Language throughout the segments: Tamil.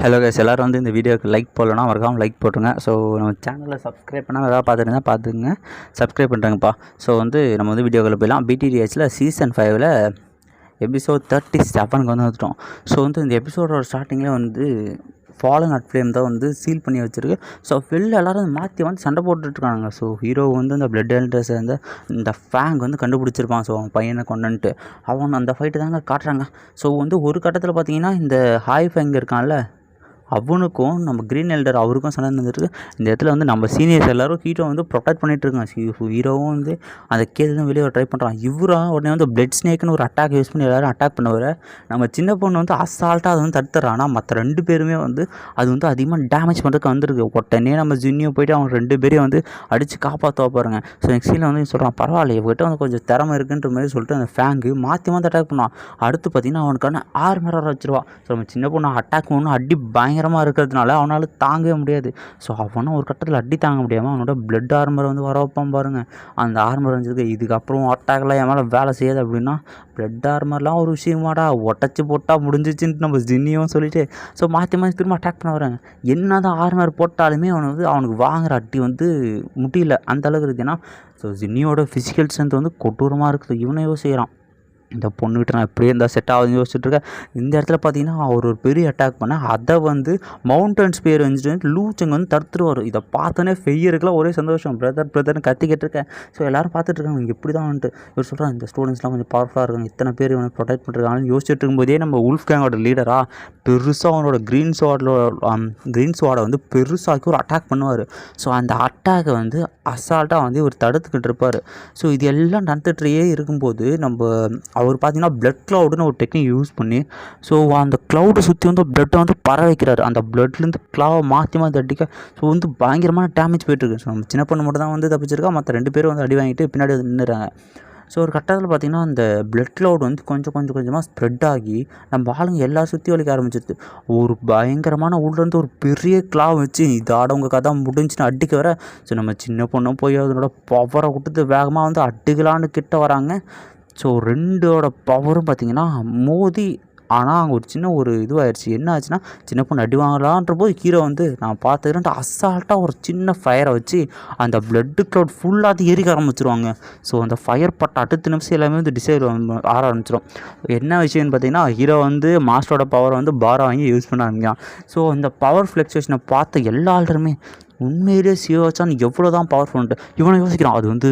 ஹலோ கைஸ், எல்லோரும் வந்து இந்த வீடியோக்கு லைக் போடலன்னா மறக்காமல் லைக் போட்டுருங்க. ஸோ நம்ம சேனலில் சப்ஸ்கிரைப் பண்ணால் எதாவது பார்த்துருந்தா பார்த்துங்க, சப்ஸ்கிரைப் பண்ணுறாங்கப்பா. ஸோ வந்து நம்ம வந்து வீடியோக்களை போயிடலாம். பிடிடிஹெச்சில் சீசன் 5ல் எபிசோட் 37க்கு வந்துட்டோம். ஸோ வந்து இந்த எபிசோடோட ஸ்டார்டிங்கில் வந்து ஃபாலன் அட் ஃப்ளேம் தான் வந்து சீல் பண்ணி வச்சுருக்கு. ஸோ வெளில எல்லோரும் மாற்றி வந்து சண்டை போட்டுட்ருக்காங்க. ஸோ ஹீரோ வந்து அந்த பிளட் எல்டர்ஸை வந்து இந்த ஃபேங் வந்து கண்டுபிடிச்சிருப்பான். ஸோ அவன் பையனை கொண்டுன்ட்டு அவன் அந்த ஃபைட்டு தாங்க காட்டுறாங்க. ஸோ வந்து ஒரு கட்டத்தில் பார்த்தீங்கன்னா இந்த ஹாய் ஃபேங் இருக்கான்ல, அவனுக்கும் நம்ம க்ரீன் எல்டர் அவருக்கும் சண்டை நடந்துருக்கு. இந்த இடத்துல வந்து நம்ம சீனியர்ஸ் எல்லோரும் ஹீரோ வந்து ப்ரொடெக்ட் பண்ணிகிட்ருக்காங்க. ஹீரோவும் வந்து அந்த கேள்வி வெளியே ட்ரை பண்ணுறான். இவராக உடனே வந்து பிளட் ஸ்னேக்னு ஒரு அட்டாக் யூஸ் பண்ணி எல்லோரும் அட்டாக் பண்ணுவார். நம்ம சின்ன பொண்ணு வந்து அசால்ட்டாக அதை வந்து தடுத்துறான். ஆனால் மற்ற 2 பேருமே வந்து அது வந்து அதிகமாக டேமேஜ் பண்ணுறதுக்கு வந்துருக்கு. உடனே நம்ம ஜின்னியோ போய்ட்டு அவங்க 2 பேரையும் வந்து அடித்து காப்பாற்ற பாருங்க. ஸோ நெக்ஸ்ட்டில் வந்து சொல்கிறான், பரவாயில்ல இவர்கிட்ட வந்து கொஞ்சம் திறமை இருக்குன்ற மாதிரி சொல்லிட்டு அந்த ஃபேங்கு மாற்றி அட்டாக் பண்ணுவான். அடுத்து பார்த்திங்கன்னா அவனுக்கான ஆர்மரை வச்சுருவான். ஸோ நம்ம சின்ன பொண்ணு அட்டாக் பண்ணணும், அடி பயங்கரமாக இருக்கிறதுனால அவனால் தாங்கவே முடியாது. ஸோ அவனும் ஒரு கட்டத்தில் அடி தாங்க முடியாமல் அவனோட பிளட் ஆர்மரை வந்து வர வைப்பான் பாருங்கள். அந்த ஆர்மர் வந்துருக்கு. இதுக்கப்புறம் அட்டாக்லாம் என் மேலே வேலை செய்யாது அப்படின்னா பிளட் ஆர்மர்லாம் ஒரு விஷயமாடா, உடச்சி போட்டால் முடிஞ்சிச்சுன்ட்டு நம்ம ஜின்னியும் சொல்லிட்டு ஸோ மாற்றி திரும்ப அட்டாக் பண்ண வராங்க. என்ன தான் ஆர்மர் போட்டாலுமே அவனுக்கு வாங்குகிற அடி வந்து முடியல அந்த அளவுக்கு இருக்குது. ஏன்னா ஸோ ஜின்னியோட ஃபிசிக்கல் ஸ்ட்ரென்த் வந்து கொடூரமாக இருக்குது. இவனை யோசிக்கிறான், இந்த பொண்ணுக்கிட்ட நான் எப்படியே இருந்தால் செட் ஆகுதுன்னு யோசிச்சுட்ருக்கேன். இந்த இடத்துல பார்த்தீங்கன்னா அவர் ஒரு பெரிய அட்டாக் பண்ண அதை வந்து மவுண்டன் ஸ்பியர் வந்துட்டு லூச்சங்க வந்து தடுத்துருவார். இதை பார்த்தோன்னே ஃபெய்யருக்குலாம் ஒரே சந்தோஷம், பிரதர்னு கத்திக்கிட்டு இருக்கேன். ஸோ எல்லோரும் பார்த்துட்ருக்காங்க, இங்கே எப்படி தான் வந்துட்டு இவர் சொல்கிறான், இந்த ஸ்டூடெண்ட்ஸ்லாம் கொஞ்சம் பவர்ஃபுல்லாக இருக்காங்க, இத்தனை பேர் இவனை ப்ரொடெக்ட் பண்ணுறாங்கன்னு யோசிச்சுட்டு இருக்கும்போதே நம்ம உல்ஃப் கேங்கோட லீடராக பெருசாக அவனோட க்ரீன் ஸ்வாடை வந்து பெருசாக்கி ஒரு அட்டாக் பண்ணுவார். ஸோ அந்த அட்டாக்கை வந்து அசால்ட்டாக வந்து இவர் தடுத்துக்கிட்டு இருப்பார். ஸோ இது எல்லாம் நடந்துகிட்டே இருக்கும்போது நம்ம அவர் பார்த்தீங்கன்னா பிளட் க்ளவுடுன்னு ஒரு டெக்னிக் யூஸ் பண்ணி ஸோ அந்த க்ளவுடை சுற்றி வந்து பிளட்டை வந்து பர வைக்கிறாரு. அந்த பிளட்லேருந்து க்ளவை மாற்றி அடிக்க ஸோ வந்து பயங்கரமான டேமேஜ் போய்ட்டுருக்கு. ஸோ நம்ம சின்ன பொண்ணு மட்டும் தான் வந்து தப்பிச்சிருக்கா, மற்ற 2 பேரும் வந்து அடி வாங்கிட்டு பின்னாடி வந்து நின்றுறாங்க. ஸோ ஒரு கட்டத்தில் பார்த்திங்கன்னா அந்த பிளட் க்ளவுட் வந்து கொஞ்சமாக ஸ்ப்ரெட் ஆகி நம்ம ஆளுங்க எல்லா சுற்றி வலிக்க ஆரம்பிச்சிருது. ஒரு பயங்கரமான உள்ளேருந்து ஒரு பெரிய க்ளாவ் வச்சு இதோட உங்கள் கதை முடிஞ்சுன்னு அடிக்க வர ஸோ நம்ம சின்ன பொண்ணும் போய் அதனோட பவரை விட்டுட்டு வேகமாக வந்து அடிக்கலான்னு கிட்ட வராங்க. ஸோ 2ஓட பவரும் பார்த்திங்கன்னா மோதி, ஆனால் அங்கே ஒரு சின்ன ஒரு இதுவாகிடுச்சு. என்ன ஆச்சுன்னா சின்ன பொண்ணு அடி வாங்கலான்ற போது ஹீரோ வந்து நான் பார்த்துக்கிறேன்ட்டு அசால்ட்டாக ஒரு சின்ன ஃபயரை வச்சு அந்த பிளட்டு க்ளவுட் ஃபுல்லாக எரிக்க ஆரம்பிச்சிருவாங்க. ஸோ அந்த ஃபயர் பட்ட அடுத்த நிமிஷம் எல்லாமே வந்து டிசைட் ஆர ஆரம்பிச்சிடும். என்ன விஷயம்னு பார்த்தீங்கன்னா ஹீரோ வந்து மாஸ்டரோட பவரை வந்து பாரா வாங்கி யூஸ் பண்ண ஆரம்பிக்கான். ஸோ அந்த பவர் ஃப்ளக்சுவேஷனை பார்த்த எல்லா ஆளுமே உண்மையிலே சியோச்சான் எவ்வளோ தான் பவர்ஃபுல்ன்ட்டு இவனை யோசிக்கிறான். அது வந்து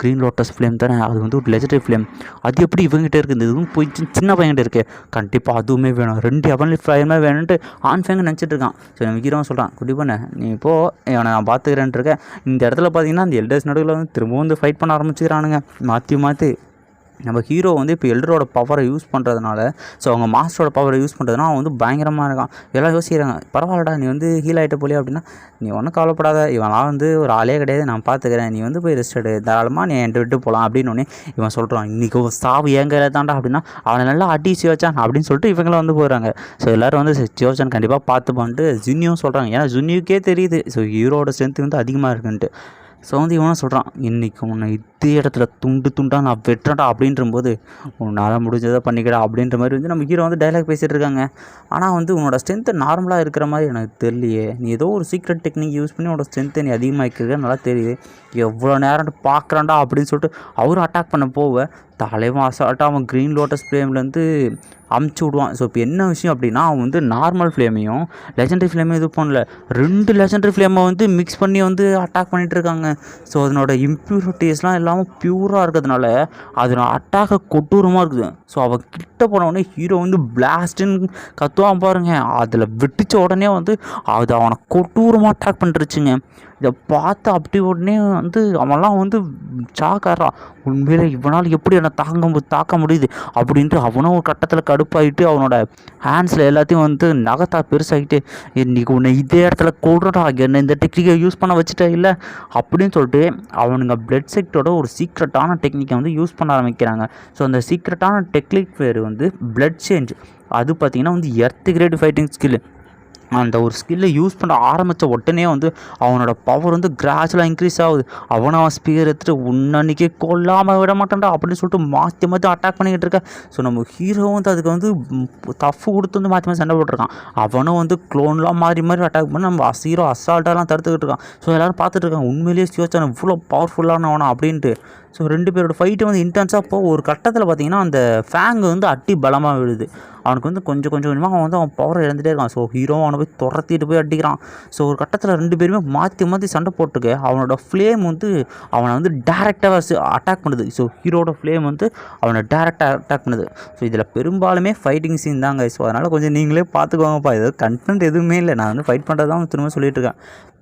க்ரீன் லோட்டஸ் ஃப்ளேம் தானே, அது வந்து ஒரு லெஜண்டரி ஃப்ளேம், அது எப்படி இவங்ககிட்ட இருக்குது, இதுவும் போய் சின்ன பையன்கிட்ட இருக்குது, கண்டிப்பாக அதுவுமே வேணும், 2 அவன்லி ஃப்ளைமே வேணுன்ட்டு ஆன் ஃபேங்க நினச்சிட்டு இருக்கான். ஸோ நம்ம ஹீரோ சொல்கிறான், குட்டி பண்ண நீ இப்போது இவனை நான் பார்த்துக்கிறேன்ட்டு இருக்கேன். இந்த இடத்துல பார்த்தீங்கன்னா அந்த எல்டர்ஸ் நடுவில் வந்து திரும்பவும் வந்து ஃபைட் பண்ண ஆரம்பிச்சுக்கிறானுங்க மாற்றி. நம்ம ஹீரோ வந்து இப்போ எல்டரோட பவரை யூஸ் பண்ணுறதுனால ஸோ அவங்க மாஸ்டரோட பவரை யூஸ் பண்ணுறதுனால அவன் வந்து பயங்கரமாக இருக்கான். எல்லாம் யோசிக்கிறாங்க, பரவாயில்லடா நீ வந்து ஹீல் ஆகிட்ட போலியே அப்படின்னா, நீ ஒன்றும் கவலைப்படாத, இவனால் வந்து ஒரு ஆளே கிடையாது, நான் பார்த்துக்கிறேன், நீ வந்து போய் ரெஸ்ட் எடு, தாராளமாக நீ என்கிட்ட விட்டு போகலாம் அப்படின்னு இவன் சொல்கிறான். இன்றைக்கி ஒரு சாவு ஏங்க தாண்டா அப்படின்னா அவனை நல்லா அடி சியோச்சான் அப்படின்னு சொல்லிட்டு இவங்கள வந்து போகிறாங்க. ஸோ எல்லோரும் வந்து சியோச்சான் கண்டிப்பாக பார்த்து பண்ணிட்டு ஜுன்னியும் சொல்கிறாங்க. ஏன்னா ஜுன்னியுக்கே தெரியுது ஸோ ஹீரோட ஸ்ட்ரென்த் வந்து அதிகமாக இருக்குன்ட்டு. ஸோ வந்து இவனும் சொல்கிறான், இன்றைக்கி உன்னை இதே இடத்துல துண்டாக நான் வெட்டுறேன்டா அப்படின்றபோது உன்னால் முடிஞ்சதை பண்ணிக்கடா அப்படின்ற மாதிரி வந்து நம்ம ஹீரோ வந்து டைலாக் பேசிகிட்டு இருக்காங்க. ஆனால் வந்து உன்னோட ஸ்ட்ரென்த்து நார்மலாக இருக்கிற மாதிரி எனக்கு தெரியலையே, நீ ஏதோ ஒரு சீக்ரெட் டெக்னிக் யூஸ் பண்ணி உன்னோட ஸ்ட்ரென்த்தை நீ அதிகமாகிக்கிறத நல்லா தெரியுது, எவ்வளோ நேரம் பார்க்குறான்டா அப்படின்னு சொல்லிட்டு அவரும் அட்டாக் பண்ண போவ தலைவன் அசால்ட்டாக அவன் க்ரீன் லோட்டஸ் ஃப்ளேம்லேருந்து அமுச்சு விடுவான். ஸோ இப்போ என்ன விஷயம் அப்படின்னா அவன் வந்து நார்மல் ஃப்ளேமையும் லெஜண்டரி ஃப்ளேமையும் இது பண்ணல, 2 லெஜண்டரி ஃப்ளேமை வந்து மிக்ஸ் பண்ணி வந்து அட்டாக் பண்ணிகிட்டு இருக்காங்க. ஸோ அதனோட இம்ப்யூரிட்டிஸ்லாம் இல்லாமல் பியூராக இருக்கிறதுனால அதனோட அட்டாக்கை கொடூரமாக இருக்குது. ஸோ அவன் கிட்ட போனவுடனே ஹீரோ வந்து பிளாஸ்ட்டுன்னு கத்துவான் பாருங்க, அதில் வெட்டிச்ச உடனே வந்து அது அவனை கொடூரமாக அட்டாக் பண்ணிருச்சுங்க. இதை பார்த்து அப்படி உடனே வந்து அவன்லாம் வந்து ஷாக்காகிறான், உண்மையிலே இவனால் எப்படி என்னை தாக்க முடியுது அப்படின்ட்டு அவனும் ஒரு கட்டத்தில் கடுப்பாகிட்டு அவனோட ஹேண்ட்ஸில் எல்லாத்தையும் வந்து நகத்தா பெருசாகிட்டு இன்றைக்கி உன்னை இதே இடத்துல கொள்றடா, என்ன இந்த டெக்னிக்கை யூஸ் பண்ண வச்சுட்டே இல்லை அப்படின்னு சொல்லிட்டு அவனுங்க பிளட் செக்டோட ஒரு சீக்ரெட்டான டெக்னிக்கை வந்து யூஸ் பண்ண ஆரம்பிக்கிறாங்க. ஸோ அந்த சீக்ரெட்டான டெக்னிக் பேர் வந்து பிளட் சேஞ்ச். அது பார்த்திங்கன்னா வந்து எர்த் கிரேட் ஃபைட்டிங் ஸ்கில். அந்த ஒரு ஸ்கில்லை யூஸ் பண்ண ஆரம்பித்த உடனே வந்து அவனோட பவர் வந்து கிராஜுவலாக இன்க்ரீஸ் ஆகுது. அவன் ஸ்பீர் எடுத்துகிட்டு உன்னன்னைக்கே கொல்லாமல் விட மாட்டான்டா அப்படின்னு சொல்லிட்டு மாற்றி மாற்றி அட்டாக் பண்ணிக்கிட்டு இருக்க. ஸோ நம்ம ஹீரோ வந்து அதுக்கு வந்து தஃப் கொடுத்து வந்து மாற்றி மாற்றி சண்டை போட்டுருக்கான். அவனும் வந்து க்ளோன்லாம் மாறி மாறி அட்டாக் பண்ணி நம்ம ஹீரோ அசால்ட்டாலாம் தடுத்துக்கிட்டு இருக்கான். ஸோ எல்லோரும் பார்த்துட்டு இருக்காங்க, உண்மையிலேயே யோசிச்சான் இவ்வளோ பவர்ஃபுல்லானவனா அப்படின்ட்டு. ஸோ 2 பேரோட ஃபைட்டு வந்து இன்டென்ஸாக போக ஒரு கட்டத்தில் பார்த்திங்கன்னா அந்த ஃபேங்கு வந்து அட்டி பலமாக விழுது. அவனுக்கு வந்து கொஞ்சம் கொஞ்சமாக அவன் பவரை இழந்துகிட்டே இருக்கான். ஸோ ஹீரோ அவனை போய் துரத்திட்டு போய் அடிக்கிறான். ஸோ ஒரு கட்டத்தில் 2 பேருமே மாற்றி மாற்றி சண்டை போட்டுக்க அவனோட ஃப்ளேம் வந்து அவனை வந்து டேரெக்டாக அட்டாக் பண்ணுது. ஸோ ஹீரோட ஃப்ளேம் வந்து அவனை டேரெக்டாக அட்டாக் பண்ணுது. ஸோ இதில் பெரும்பாலுமே ஃபைட்டிங் சீன் தாங்க. ஸோ அதனால் கொஞ்சம் நீங்களே பார்த்துக்கோங்கப்பா, ஏதோ கண்டென்ட் எதுவுமே இல்லை, நான் வந்து ஃபைட் பண்ணுறது தான் திரும்ப சொல்லிட்டு இருக்கேன்.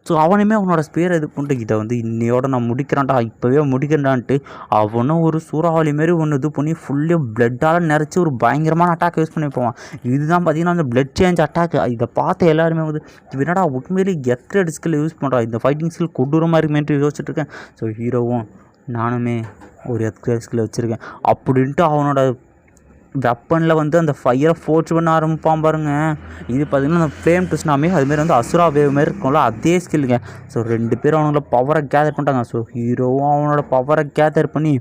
ஸோ அவனுமே அவனோட ஸ்பேரை இது பண்ணிட்டு இதை வந்து இன்னையோட நான் முடிக்கிறேன்டா, இப்போவே முடிக்கிறேன்டான்ட்டு அவனும் ஒரு சூறாவளி மாரி ஒன்று இது பண்ணி ஃபுல்லாக பிளட்டால் நிறச்சி ஒரு பயங்கரமான அட்டாக் யூஸ் பண்ணி போவான். இதுதான் பார்த்தீங்கன்னா அந்த பிளட் சேஞ்ச் அட்டாக். இதை பார்த்து எல்லாருமே வந்து என்னடா உண்மையிலேயே எத்தனை ஸ்கில் யூஸ் பண்ணுறான், இந்த ஃபைட்டிங் ஸ்கில் கொடூரமாக இருக்குமேன்ட்டு யோசிச்சுட்டு இருக்கேன். ஸோ ஹீரோவும் நானுமே ஒரு எத்தனை ஸ்கில் வச்சுருக்கேன் அப்படின்ட்டு அவனோட வெப்பனில் வந்து அந்த ஃபயரை ஃபோர்ஸ் பண்ண ஆரம்பிப்பான் பாருங்க. இது பார்த்திங்கன்னா அந்த ஃப்ளேம் ட்விஸ்ட்னாமே அதுமாரி வந்து அசுரா வேவ் மாரி இருக்கும்ல, அதே ஸ்கில்லுங்க. ஸோ 2 பேரும் அவங்களோட பவரை கேதர் பண்ணிட்டாங்க. ஸோ ஹீரோவும் அவனோட பவரை கேதர் பண்ணி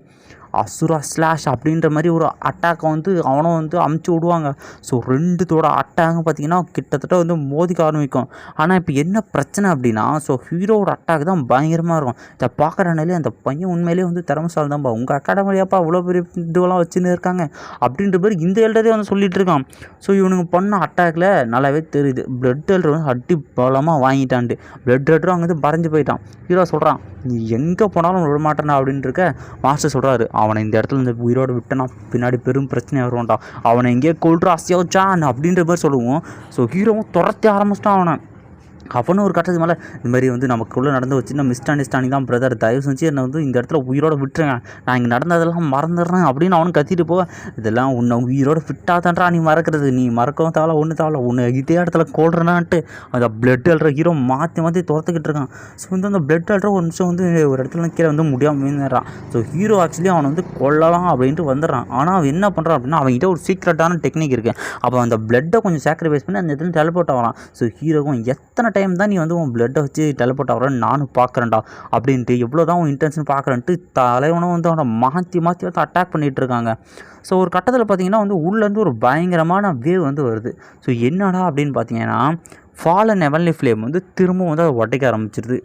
அசுரா ஸ்லாஷ் அப்படின்ற மாதிரி ஒரு அட்டாக்கை வந்து அவனும் வந்து அமுச்சு விடுவாங்க. ஸோ 2தோட அட்டாக்கும் பார்த்திங்கன்னா கிட்டத்தட்ட வந்து மோதிக்க ஆரம்பிக்கும். ஆனால் இப்போ என்ன பிரச்சனை அப்படின்னா, ஸோ ஹீரோவோட அட்டாக் தான் பயங்கரமாக இருக்கும். இதை பார்க்குறனாலே அந்த பையன் உண்மையிலே வந்து திறமைசாலி தான்ப்பா, உங்கள் அகாடமியாப்பா அவ்வளோ பெரிய இதுவெல்லாம் வச்சுன்னு இருக்காங்க அப்படின்ற மாதிரி இந்த எல்டரே வந்து சொல்லிகிட்டு இருக்கான். ஸோ இவனுங்க பண்ண அட்டாக்கில் நல்லாவே தெரியுது பிளட் எல்டர் வந்து அடி பலமாக வாங்கிட்டான்ட்டு. பிளட் எல்டரும் அங்கே வந்து பறஞ்சு போயிட்டான். ஹீரோ சொல்கிறான், நீ எங்கே போனாலும் விட மாட்டேனா அப்படின்ட்டு இருக்க. மாஸ்டர் சொல்கிறாரு, அவனை இந்த இடத்துல இந்த உயிரோடு விட்டனா பின்னாடி பெரும் பிரச்சனை வருவான்டா, அவனை எங்கேயே கொல்றா அசியோச்சான் அப்படின்ற மாதிரி சொல்லுவோம். ஸோ ஹீரோவும் துரத்தி ஆரம்பிச்சிட்டான் அவனை. அவனும் ஒரு கட்டத்துக்கு மேலே இந்த மாதிரி வந்து நமக்குள்ளே நடந்து வச்சுன்னா மிஸ் அண்டர்ஸ்டாண்டிங் தான் பிரதர், தயவு செஞ்சு என்னை வந்து இந்த இடத்துல உயிரோடு விட்டுருங்க, நான் இங்கே நடந்ததெல்லாம் மறந்துடுறேன் அப்படின்னு அவனு கத்திட்டு போவேன். இதெல்லாம் உன்னை உயிரோடு ஃபிட்டாக தான்றா நீ மறக்கிறது, நீ மறக்கவும் தேவை ஒன்று தேவை, உன்னை இதே இடத்துல கோல்றனான்ட்டு அந்த பிளட் அல்ற ஹீரோ மாற்றி மாற்றி துரத்துக்கிட்டு இருக்கான். ஸோ வந்து அந்த பிளட் அல்ற ஒரு நிமிஷம் வந்து ஒரு இடத்துல கீழே வந்து முடியாமல் மீந்துடுறான். ஸோ ஹீரோ ஆக்சுவலி அவனை வந்து கொல்லலாம் அப்படின்ட்டு வந்துடுறான். ஆனால் அவன் என்ன பண்ணுறான் அப்படின்னா, அவன்கிட்ட ஒரு சீக்ரெட்டான டெக்னிக் இருக்குது. அப்போ அந்த பிளட்டை கொஞ்சம் சாக்ரிஃபைஸ் பண்ணி அந்த இடத்துல டெலிபோர்ட் ஆகலாம். ஸோ ஹீரோவும் எத்தனை டைம் தான் நீ வந்து உன் பிளட்டை வச்சு டெலிபோர்ட் ஆகிறன்னு நானும் பார்க்குறேன்டா அப்படின்ட்டு, எவ்வளோ தான் உன் இன்டென்ஷன் பார்க்குறேன்ட்டு தலைவனும் வந்து அவனை மாற்றி மாற்றி வந்து அட்டாக் பண்ணிகிட்டு இருக்காங்க. ஸோ ஒரு கட்டத்தில் பார்த்தீங்கன்னா வந்து உள்ளேருந்து ஒரு பயங்கரமான வேவ் வந்து வருது. ஸோ என்னடா அப்படின்னு பார்த்தீங்கன்னா, ஃபாலன் ஹெவன்லி ஃப்ளேம் வந்து திரும்பவும் வந்து அதை உடைக்க ஆரம்பிச்சிருது.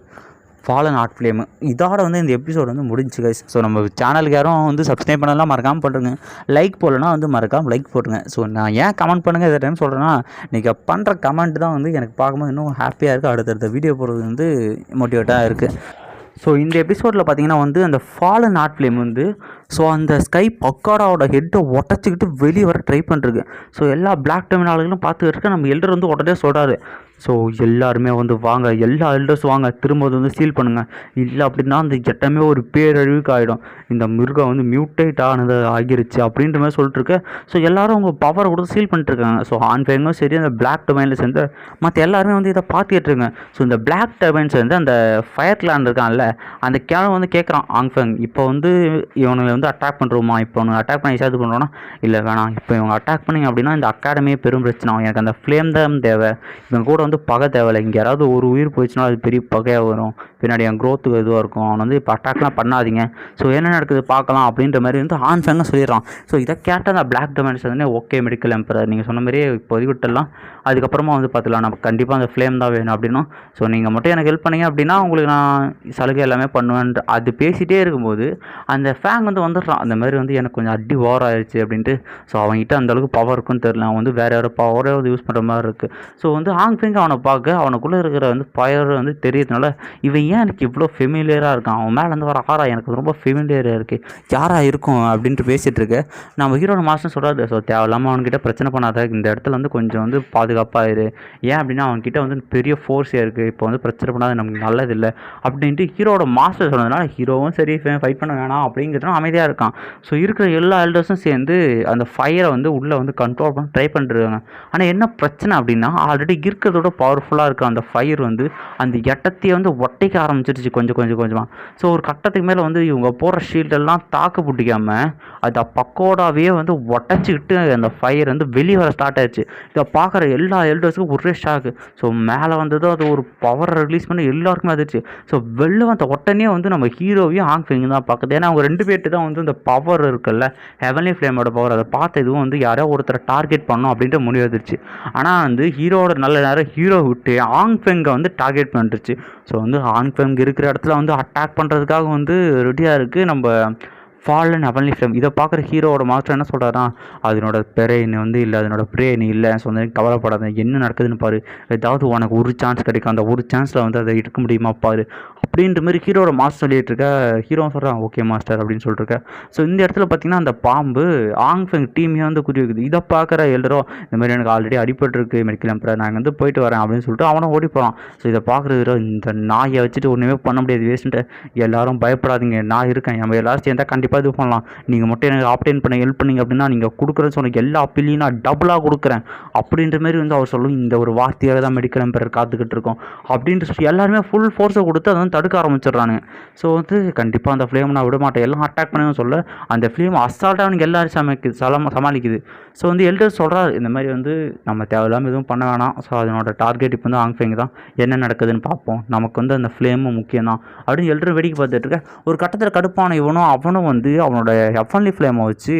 Fallen art flame. இதோட வந்து இந்த எபிசோடு வந்து முடிஞ்சு கைஸ். ஸோ நம்ம சேனலுக்கு யாரும் வந்து சப்ஸ்கிரைப் பண்ணலாம் மறக்காமல் பண்ணுறங்க, லைக் போடலன்னா வந்து மறக்காமல் லைக் போட்டுருங்க. ஸோ நான் ஏன் கமெண்ட் பண்ணுங்கள் இதை டைம் சொல்கிறேன்னா, நீங்கள் பண்ணுற கமெண்ட் தான் வந்து எனக்கு பார்க்கும்போது இன்னும் ஹாப்பியாக இருக்குது, அடுத்தடுத்த வீடியோ போடுறது வந்து மோட்டிவேட்டாக இருக்குது. ஸோ இந்த எபிசோடில் பார்த்தீங்கன்னா வந்து அந்த ஃபாலன் ஆர்ட் ஃப்ளேம் வந்து ஸோ அந்த ஸ்கை பக்காடாவோட ஹெட்டை உடச்சிக்கிட்டு வெளியே வர ட்ரை பண்ணுறது. ஸோ எல்லா பிளாக் டெர்மினால்களும் பார்த்துக்கிட்டு இருக்க நம்ம எல்டர் வந்து உடனே சொல்கிறாரு, ஸோ எல்லாருமே வந்து வாங்க, எல்லா எல்டர்ஸ் வாங்க, திரும்ப வந்து சீல் பண்ணுங்கள், இல்லை அப்படின்னா அந்த எட்டமே ஒரு பேரழிவுக்கு ஆகிடும், இந்த மிருகம் வந்து மியூட்டேட் ஆனது ஆகிருச்சு அப்படின்ற மாதிரி சொல்லிட்டுருக்கு. ஸோ எல்லோரும் அவங்க பவரை கொடுத்து சீல் பண்ணிட்டுருக்காங்க. ஸோ ஆன்ஃபேங்கும் சரி அந்த பிளாக் டர்பைனில் சேர்ந்து மற்ற எல்லாருமே வந்து இதை பார்த்துக்கிட்டுருங்க. ஸோ இந்த பிளாக் டர்பைன்ஸ் வந்து அந்த ஃபயர் கிளான் இருக்கான்ல, அந்த கிளான் வந்து கேட்குறான் ஆங்ஃபேங், இப்போ வந்து இவனை வந்து அட்டாக் பண்ணுறோமா, இப்போ அவனுக்கு அட்டாக் பண்ணி சேர்த்து பண்ணுறோன்னா, இல்லை வேணாம், இப்போ இவங்க அட்டாக் பண்ணிங்க அப்படின்னா இந்த அகாடமியே பெரும் பிரச்சனை, எனக்கு அந்த ஃப்ளேம் தான் தேவை, இவங்க கூட வந்து பகை தேவையில்லை, இங்கே யாராவது ஒரு உயிர் போயிடுச்சுன்னா அது பெரிய பகையாக வரும், பின்னாடி என் க்ரோத்துக்கு இதுவாக இருக்கும், அவனை வந்து இப்போ அட்டாக்லாம் பண்ணாதீங்க, ஸோ என்ன நடக்குது பார்க்கலாம் அப்படின்ற மாதிரி வந்து ஆன்ஃபேங்க சொல்லிடுறான். ஸோ இதை கேட்டால் அந்த பிளாக் டொமைன்ஸ் வந்து ஓகே மெடிக்கல் எம்பரர் நீங்கள் சொன்ன மாதிரியே இப்போதைக்கு விட்டுடலாம், அதுக்கப்புறமா வந்து பார்த்துக்கலாம், நம்ம கண்டிப்பாக அந்த ஃப்ளேம் தான் வேணும் அப்படின்னும், ஸோ நீங்கள் மட்டும் எனக்கு ஹெல்ப் பண்ணிங்க அப்படின்னா உங்களுக்கு நான் சலுகை எல்லாமே பண்ணுவேன். அது பேசிகிட்டே இருக்கும்போது அந்த ஃபேங் வந்து வந்துடுறான், அந்த மாதிரி வந்து எனக்கு கொஞ்சம் அடி ஓவர் ஆயிடுச்சு அப்படின்ட்டு. ஸோ அவங்ககிட்ட அந்தளவுக்கு பவர் இருக்குன்னு தெரியல, அவன் வந்து வேறு பவரே வந்து யூஸ் பண்ணுற மாதிரி இருக்குது. ஸோ வந்து ஆங்ஃபேங் அவனை பார்க்க அவனுக்குள்ளே இருக்கிற வந்து ஃபயர் வந்து தெரியறதுனால இவன் ஏன் எனக்கு இவ்வளோ ஃபெமிலியராக இருக்கான், அவன் மேலே வந்து வர ஆறா எனக்கு ரொம்ப ஃபெமிலியராக இருக்குது, யாராக இருக்கும் அப்படின்ட்டு பேசிகிட்டு இருக்கு. நம்ம ஹீரோட மாஸ்டர் சொல்கிறாரு, ஸோ தேவையில்லாமல் அவன்கிட்ட பிரச்சனை பண்ணாத, இந்த இடத்துல வந்து கொஞ்சம் வந்து பாதுகாப்பாக இரு, ஏன் அப்படின்னா அவன்கிட்ட வந்து பெரிய ஃபோர்ஸே இருக்குது, இப்போ வந்து பிரச்சனை பண்ணாத நமக்கு நல்லதில்லை அப்படின்ட்டு ஹீரோட மாஸ்டர் சொன்னதுனால ஹீரோவும் சரி ஃபைட் பண்ண வேணாம் அப்படிங்கிறதுனால அமைதியாக இருக்கான். ஸோ இருக்கிற எல்லா எல்டர்ஸும் சேர்ந்து அந்த ஃபயரை வந்து உள்ளே வந்து கண்ட்ரோல் பண்ண ட்ரை பண்ணிருக்காங்க. ஆனால் என்ன பிரச்சனை அப்படின்னா ஆல்ரெடி இருக்கிறதோட விட பவர்ஃபுல்லாக இருக்க அந்த ஃபயர் வந்து அந்த இடத்தையே வந்து ஒட்டைக்க ஆரம்பிச்சிருச்சு கொஞ்சமாக. ஸோ ஒரு கட்டத்துக்கு மேலே வந்து இவங்க போடுற ஷீல்டெல்லாம் தாக்கு பிடிக்காமல் அதை பக்கோடாவே வந்து ஒட்டச்சிக்கிட்டு அந்த ஃபயர் வந்து வெளியே வர ஸ்டார்ட் ஆயிடுச்சு. இதை பார்க்குற எல்லா எல்டர்ஸுக்கும் ஒரே ஷாக்கு. ஸோ மேலே வந்ததோ அது ஒரு பவரை ரிலீஸ் பண்ணி எல்லாருக்குமே அதிர்ச்சி. ஸோ வெளில வந்த உடனே வந்து நம்ம ஹீரோவையும் ஆங்ஃபெங் தான் பார்க்குது. ஏன்னா அவங்க 2 பேர்ட்டு தான் வந்து இந்த பவர் இருக்குல்ல, ஹெவன்லி ஃப்ளேமோட பவர், அதை பார்த்து இதுவும் வந்து யாரோ ஒருத்தரை டார்கெட் பண்ணணும் அப்படின்ட்டு முடிவு வந்துருச்சு. ஆனால் வந்து ஹீரோவோட நல்ல நேரம் ஹீரோ விட்டு ஆங்ஃபெங்கை வந்து டார்கெட் பண்ணிருச்சு. ஸோ வந்து ஆங்ஃபெங் இருக்கிற இடத்துல வந்து அட்டாக் பண்ணுறதுக்காக வந்து ரெடியாக இருக்குது நம்ம ஃபாலன் ஹெவன்லி ஃப்ளேம். இதை பார்க்குற ஹீரோவோட மாஸ்டர் என்ன சொல்கிறாருன்னா, அதனோட பிரெயின் வந்து இல்லை, அதனோட பிரெயின் இல்லை, ஸோ வந்து கவலைப்படாத, என்ன நடக்குதுன்னு பாரு, ஏதாவது உனக்கு ஒரு சான்ஸ் கிடைக்கும், அந்த ஒரு சான்ஸில் வந்து அதை எடுக்க முடியுமா பாரு அப்படின்ற மாதிரி ஹீரோட மாஸ்டர் சொல்லிட்டு இருக்க. ஹீரோ சொல்கிறான் ஓகே மாஸ்டர் அப்படின்னு சொல்லிட்டு. ஸோ இந்த இடத்துல பார்த்தீங்கன்னா அந்த பாம்பு ஆங்ஃபெங் டீமையாக வந்து குறி வைக்குது. இதை பார்க்குற எல்லரோ இந்த மாதிரி எனக்கு ஆல்ரெடி அடிபட்டுருக்கு மெடிக்கல் எம்பரர், நான் வந்து போயிட்டு வரேன் அப்படின்னு சொல்லிட்டு அவனும் ஓடி போகிறான். ஸோ இதை பார்க்குற ஹீரோ இந்த நாயை வச்சுட்டு ஒன்றுமே பண்ண முடியாது வேஸ்ட்டு, எல்லாரும் பயப்படாதீங்க, நான் இருக்கேன், நம்ம எல்லாரும் சேர்ந்தால் கண்டிப்பாக இது பண்ணலாம், நீங்கள் மட்டும் எனக்கு ஆப்டேன் பண்ண ஹெல்ப் பண்ணிங்க அப்படின்னா நீங்கள் கொடுக்குறேன்னு சொன்ன எல்லா அப்பீலையும் நான் டபுளாக கொடுக்குறேன் அப்படின்ற மாதிரி வந்து அவர் சொல்லும். இந்த ஒரு வார்த்தையாக தான் மெடிக்கல் எம்பரர் காத்துக்கிட்டு இருக்கோம் அப்படின்ட்டு சொல்லி எல்லாருமே ஃபுல் ஃபோர்ஸை கொடுத்து அதை வந்து தடுக்க ஆரம்பிச்சிடுறானுங்க. ஸோ வந்து கண்டிப்பாக அந்த ஃப்ளேம் நான் விட மாட்டேன், எல்லாம் அட்டாக் பண்ணணும்னு சொல்ல அந்த ஃப்ளேம் அசால்ட்டாக அவனுக்கு எல்லாரும் சமாளிக்குது. ஸோ வந்து எல்டர் சொல்கிறார் இந்த மாதிரி வந்து நம்ம தேவையில்லாமல் எதுவும் பண்ண வேணாம், ஸோ அதனோட டார்கெட் இப்போ வந்து ஆங்ஃபெங் தான், என்ன நடக்குதுன்னு பார்ப்போம், நமக்கு வந்து அந்த ஃப்ளேமும் முக்கியம் தான் அப்படின்னு எல்டர் வேடிக்கை பார்த்துட்டு இருக்க. ஒரு கட்டத்தில் கடுப்பான அவனும் வந்து அவனோட ஹெவன்லி ஃப்ளேமை வச்சு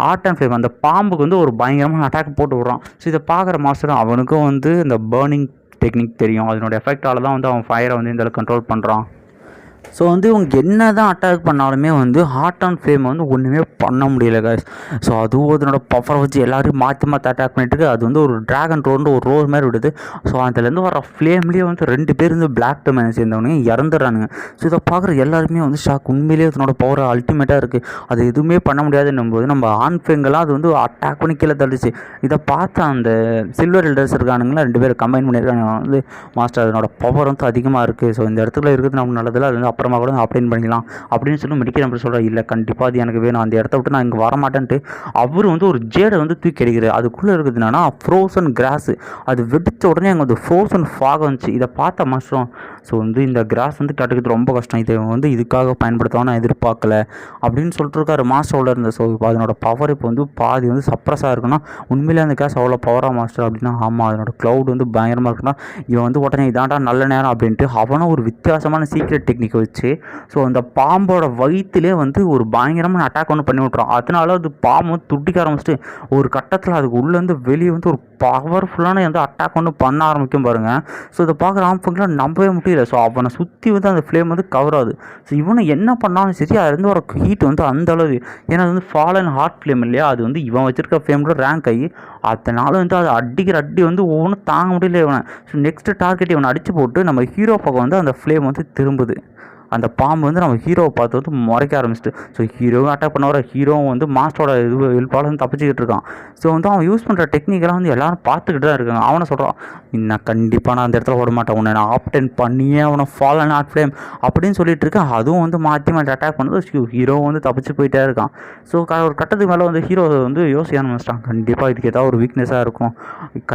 ஆர்ட் அண்ட் ஃப்ளேம் அந்த பாம்புக்கு வந்து ஒரு பயங்கரமான அட்டாக் போட்டு விட்றான். ஸோ இதை பார்க்குற மாஸ்டர் அவனுக்கும் வந்து இந்த பேர்னிங் டெக்னிக் தெரியும், அதனோட எஃபெக்டால் தான் வந்து அவன் ஃபயரை வந்து இந்த கண்ட்ரோல் பண்ணுறான். ஸோ வந்து இவங்க என்ன தான் அட்டாக் பண்ணாலுமே வந்து ஹார்ட் அண்ட் ஃப்ளேம் வந்து ஒன்றுமே பண்ண முடியல கைஸ். ஸோ அதுவும் அதனோட பவரை வச்சு எல்லாரையும் மாற்றி அட்டாக் பண்ணிட்டு அது வந்து ஒரு ட்ராகன் ஒரு ரோஸ் மாதிரி விடுது. ஸோ அதுலேருந்து வர ஃப்ளேம்லேயே வந்து 2 பேர் வந்து பிளாக் டொமைனை சேர்ந்தவனுங்க இறந்துடுறானுங்க. ஸோ இதை பார்க்குற எல்லாருமே வந்து ஷாக், உண்மையிலேயே அதனோட பவர் அல்டிமேட்டாக இருக்குது, அது எதுவுமே பண்ண முடியாதுன்னும் போது நம்ம ஆன்ஃபெங்கெல்லாம் அது வந்து அட்டாக் பண்ணி கீழே தள்ளிச்சு. இதை பார்த்து அந்த சில்வர் எல்டர்ஸ் இருக்கானுங்களா 2 பேர் கம்பைன் பண்ணியிருக்காங்க வந்து மாஸ்டர் அதனோட பவர் வந்து அதிகமாக இருக்குது, ஸோ இந்த இடத்துல இருக்குது நம்ம நல்லதில்லை, அது வந்து அப்புறமா கூட அப்ளைன் பண்ணிக்கலாம் அப்படின்னு சொல்லி மெடிக்கல் நம்பர் சொல்கிறார். இல்லை கண்டிப்பாக அது எனக்கு வேணும், அந்த இடத்த விட்டு நான் இங்கே வரமாட்டேன்ட்டு அவர் வந்து ஒரு ஜேடை வந்து தூக்கி அடிக்கிறார். அதுக்குள்ளே இருக்குது என்னன்னா ஃப்ரோசன் கிராஸ், அது வெடித்த உடனே அங்கே வந்து ஃப்ரோசன் ஃபாக் வந்துச்சு. இதை பார்த்த மாஸ்டரும் ஸோ வந்து இந்த கிராஸ் வந்து கிடைக்கிறது ரொம்ப கஷ்டம், இதை வந்து இதுக்காக பயன்படுத்தவும் நான் எதிர்பார்க்கல அப்படின்னு சொல்லிட்டு இருக்காரு மாஸ்டரோட இருந்த. ஸோ இப்போ அதனோட பவர் இப்போ வந்து பாதி வந்து சப்ரஸாக இருக்குன்னா உண்மையிலே அந்த கிராஸ் அவ்வளோ பவராக மாஸ்டர் அப்படின்னா ஆமாம் அதனோட க்ளவுட் வந்து பயங்கரமாக இருக்குன்னா இவன் வந்து உடனே இதாண்டா நல்ல நேரம் அப்படின்ட்டு அவனும் ஒரு வித்தியாசமான சீக்ரெட் டெக்னிக்கை வச்சு ஸோ அந்த பாம்போட வயிற்றுலே வந்து ஒரு பயங்கரமான அட்டாக் ஒன்று பண்ணி விட்றோம். அதனால அது பாம்பு வந்து துடிக்க ஆரம்பிச்சுட்டு ஒரு கட்டத்தில் அதுக்கு உள்ளேருந்து வெளியே வந்து ஒரு பவர்ஃபுல்லான வந்து அட்டாக் ஒன்று பண்ண ஆரம்பிக்கும் பாருங்கள். ஸோ இதை பார்க்குற ஆம்புங்களாம் நம்பவே முடியல. ஸோ அவனை சுற்றி வந்து அந்த ஃப்ளேம் வந்து கவர் ஆகுது. ஸோ இவனை என்ன பண்ணாலும் சரி அதுலேருந்து வர ஹீட் வந்து அந்த அளவு, ஏன்னா அது வந்து ஃபாலன் ஹார்ட் ஃப்ளேம் இல்லையா, அது வந்து இவன் வச்சிருக்க ஃப்ளேமோட ரேங்க் ஆகி அதனால வந்து அது அடிக்கிற அடி வந்து ஒவ்வொன்றும் தாங்க முடியல இவனை. ஸோ நெக்ஸ்ட்டு டார்கெட் இவனை அடித்து போட்டு நம்ம ஹீரோ பக்கம் வந்து அந்த ஃப்ளேம் வந்து திரும்புது. அந்த பாம்பு வந்து நம்ம ஹீரோவை பார்த்து வந்து முறைக்க ஆரம்பிச்சிட்டு ஸோ ஹீரோவும் அட்டாக் பண்ண வர ஹீரோவும் வந்து மாஸ்டரோட இது ஹெல்ப்பால் வந்து தப்பிச்சிக்கிட்டு இருக்கான். ஸோ வந்து அவன் யூஸ் பண்ணுற டெக்னிக்கெல்லாம் வந்து எல்லாரும் பார்த்துக்கிட்டு தான் இருக்காங்க. அவனை சொல்கிறான் நான் கண்டிப்பாக நான் அந்த இடத்துல ஓட மாட்டேன், உன்னை நான் ஆப்டென் பண்ணியே அவனை ஃபாலன் ஹார்ட் ஃப்ளேம் அப்படின்னு சொல்லிட்டு இருக்கேன். அதுவும் வந்து மாற்றி அட்டாக் பண்ணுறது ஹீரோ வந்து தப்பிச்சு போயிட்டே இருக்கான். ஸோ ஒரு கட்டத்துக்கு மேலே வந்து ஹீரோ வந்து யோசிக்க ஆரம்பிச்சிட்டான், கண்டிப்பாக இதுக்கு ஏதாவது ஒரு வீக்னஸாக இருக்கும்,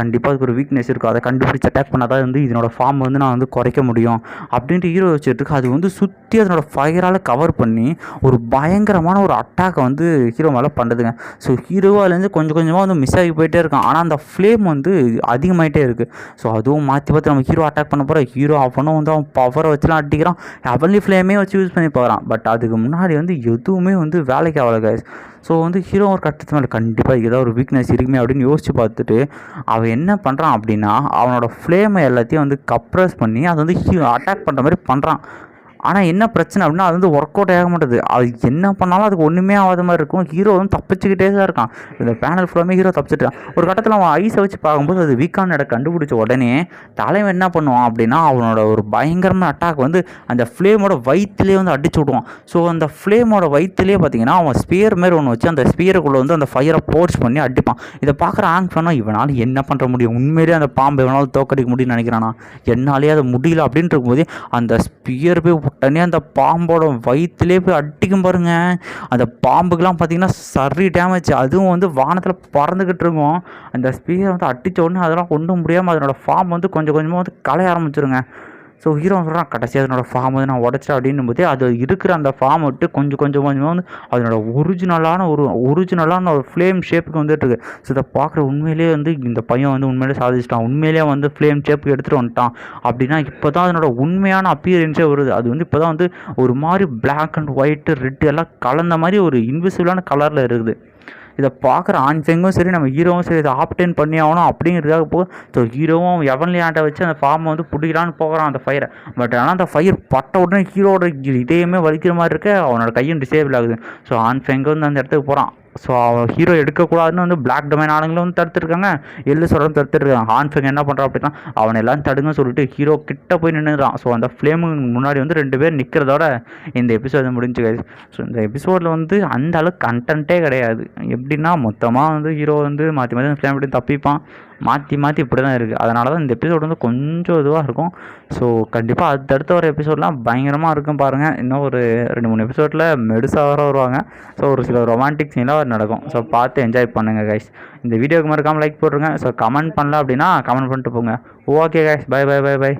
கண்டிப்பாக அதுக்கு ஒரு வீக்னஸ் இருக்கும், அதை கண்டுபிடிச்சி அட்டாக் பண்ணால் தான் வந்து இதனோட ஃபார்ம் வந்து நான் வந்து குறைக்க முடியும் அப்படின்ட்டு ஹீரோ வச்சுட்டு இருக்கு. அது வந்து சுற்றி அதனோட ஃபயரால் கவர் பண்ணி ஒரு பயங்கரமான ஒரு அட்டாக்கை வந்து ஹீரோ மேலே பண்ணுதுங்க. ஸோ ஹீரோவாலேருந்து கொஞ்சம் கொஞ்சமாக வந்து மிஸ் ஆகி போயிட்டே இருக்கான். ஆனால் அந்த ஃப்ளேம் வந்து அதிகமாகிட்டே இருக்குது. ஸோ அதுவும் மாற்றி பார்த்து நம்ம ஹீரோ அட்டாக் பண்ண போகிற ஹீரோ அவனும் வந்து அவன் பவரை வச்சுலாம் அடிக்கிறான், ஹெவன்லி ஃப்ளேமே வச்சு யூஸ் பண்ணி போகிறான். பட் அதுக்கு முன்னாடி வந்து எதுவுமே வந்து வேலைக்கு ஆகலை கைஸ். ஸோ வந்து ஹீரோ ஒரு கட்டத்து மேலே கண்டிப்பாக ஏதாவது ஒரு வீக்னஸ் இருக்குமே அப்படின்னு யோசித்து பார்த்துட்டு அவன் என்ன பண்ணுறான் அப்படின்னா அவனோட ஃப்ளேமை எல்லாத்தையும் வந்து கப்ரஸ் பண்ணி அதை வந்து அட்டாக் பண்ணுற மாதிரி பண்ணுறான். ஆனால் என்ன பிரச்சனை அப்படின்னா அது வந்து ஒர்க் அவுட் ஆக மாட்டேது, அது என்ன பண்ணாலும் அதுக்கு ஒன்றுமே ஆகாத மாதிரி இருக்கும். ஹீரோ வந்து தப்பிச்சுக்கிட்டே தான் இருக்கான். இந்த பேனல் ஃபுல்லாமே ஹீரோ தப்பிச்சுட்டான். ஒரு கட்டத்தில் அவன் ஐஸை வச்சு பார்க்கும்போது அது வீக்கான இடம் கண்டுபிடிச்ச உடனே தலைவன் என்ன பண்ணுவான் அப்படின்னா அவனோட ஒரு பயங்கரமான அட்டாக் வந்து அந்த ஃப்ளேமோட வயிற்றுலேயே வந்து அடிச்சு விடுவான். ஸோ அந்த ஃப்ளேமோட வயிற்றுலேயே பார்த்தீங்கன்னா அவன் ஸ்பியர் மாரி ஒன்று வச்சு அந்த ஸ்பியருக்குள்ளே வந்து அந்த ஃபயரை போர்ஸ் பண்ணி அடிப்பான். இதை பார்க்குற ஆங்ஃபெங்கா இவனால் என்ன பண்ணுற முடியும், உண்மையிலேயே அந்த பாம்பை இவனால் தோக்கடிக்க முடியும்னு நினைக்கிறானா, என்னாலே அது முடியல அப்படின்ட்டு இருக்கும்போது அந்த ஸ்பியர் போய் உடனே அந்த பாம்போட வயிற்றுலேயே போய் அடிக்கும் பாருங்க. அந்த பாம்புக்கெலாம் பார்த்திங்கன்னா சரி டேமேஜ். அதுவும் வந்து வானத்தில் பறந்துக்கிட்டு இருக்கும். அந்த ஸ்பீக்கரை வந்து அடித்த உடனே அதெல்லாம் ஒன்றும் முடியாமல் அதனோட ஃபார்ம் வந்து கொஞ்சம் கொஞ்சமாக வந்து கலைய ஆரம்பிச்சிருங்க. ஸோ ஹீரோ சொல்கிறான், கடைசி அதனோட ஃபார்ம் வந்து நான் உடச்சேன் அப்படின்னும் போதே அது இருக்கிற அந்த ஃபார்மை விட்டு கொஞ்சம் கொஞ்சமாக வந்து அதனோட ஒரிஜினலான ஒரு ஃப்ளேம் ஷேப்புக்கு வந்துட்டுருக்கு. ஸோ இதை பார்க்குற உண்மையிலேயே வந்து இந்த பையன் வந்து உண்மையிலே சாதிச்சிட்டான், உண்மையிலேயே வந்து ஃப்ளேம் ஷேப்புக்கு எடுத்துகிட்டு வந்துட்டான் அப்படின்னா இப்போ தான் அதனோட உண்மையான அப்பியரன்ஸே வருது. அது வந்து இப்போ தான் வந்து ஒரு மாதிரி பிளாக் அண்ட் ஒயிட்டு ரெட்டு எல்லாம் கலந்த மாதிரி ஒரு இன்விசிபிளான கலரில் இருக்குது. இதை பார்க்குற ஆன் ஃபெங்கும் சரி நம்ம ஹீரோவும் சரி இதை ஆப்டெயின் பண்ணி ஆகணும் அப்படிங்கிறதுக்காக ஸோ ஹீரோவும் எவன்லியாண்ட வச்சு அந்த ஃபார்மை வந்து பிடிக்கலான்னு போகிறான் அந்த ஃபயரை. பட் ஆனால் அந்த ஃபயர் பட்ட உடனே ஹீரோட இதயமே வலிக்கிற மாதிரி இருக்க, அவனோட கையும் டிசேபிள் ஆகுது. ஸோ ஆன் ஃபெங்கும் வந்து அந்த இடத்துக்கு போகிறான். ஸோ அவன் ஹீரோ எடுக்கக்கூடாதுன்னு வந்து பிளாக் டொமைன் ஆளுங்களும் வந்து தடுத்துருக்காங்க, எல்லு சொல்கிறதும் தடுத்துருக்காங்க. ஆன் ஃபெங் என்ன பண்ணுறான் அப்படின்னா அவனை எல்லாம் தடுங்க சொல்லிட்டு ஹீரோ கிட்ட போய் நின்றுறான். ஸோ அந்த ஃப்ளேமுக்கு முன்னாடி வந்து 2 பேர் நிற்கிறதோட இந்த எபிசோடு முடிஞ்சு கைஸ். ஸோ இந்த எபிசோடில் வந்து அந்த அளவுக்கு கண்டென்ட்டே கிடையாது. எப்படின்னா மொத்தமாக வந்து ஹீரோ வந்து மாற்றி மாற்றி அந்த ஃப்ளேம் எப்படி தப்பிப்பான், மாற்றி இப்படி தான் இருக்குது. அதனால தான் இந்த எபிசோடு வந்து கொஞ்சம் இதுவாக இருக்கும். ஸோ கண்டிப்பாக அடுத்தடுத்த ஒரு எபிசோட்லாம் பயங்கரமாக இருக்கும் பாருங்கள். இன்னும் ஒரு 2-3 எபிசோடில் மெடுசாக வருவாங்க. ஸோ ஒரு சில ரொமான்டிக் சீன்லாம் நடக்கும். ஸோ பார்த்து என்ஜாய் பண்ணுங்கள் கைஸ். இந்த வீடியோக்கு மறக்காமல் லைக் போட்டுருங்க. ஸோ கமெண்ட் பண்ணல அப்படின்னா கமெண்ட் பண்ணிட்டு போங்க. Okay guys, by.